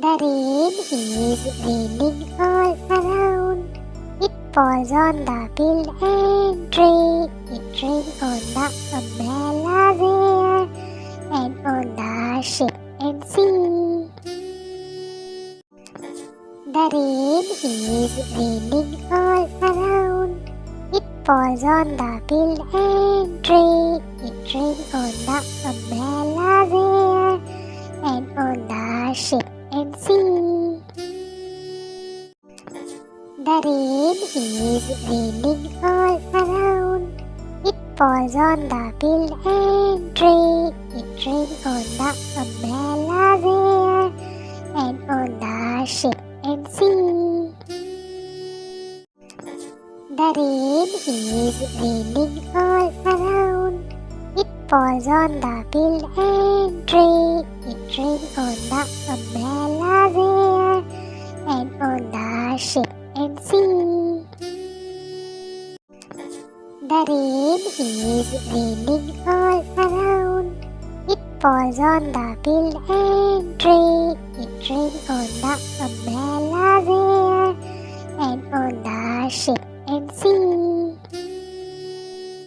The rain is raining all around. It falls on the build and tree. It rains on the umbrellas here and on the ship and sea. The rain is raining all around. It falls on the build and tree. It rains on the umbrellas here and on the ship and sea. The rain is raining all around. It falls on the build and tree. It rains on the umbrellas here and on the ship and sea. The rain is raining all around. It falls on the build and tree. It rains on the umbrellas here and on the ship and sea. The rain is raining all around. It falls on the build and tree. It rains on the umbrellas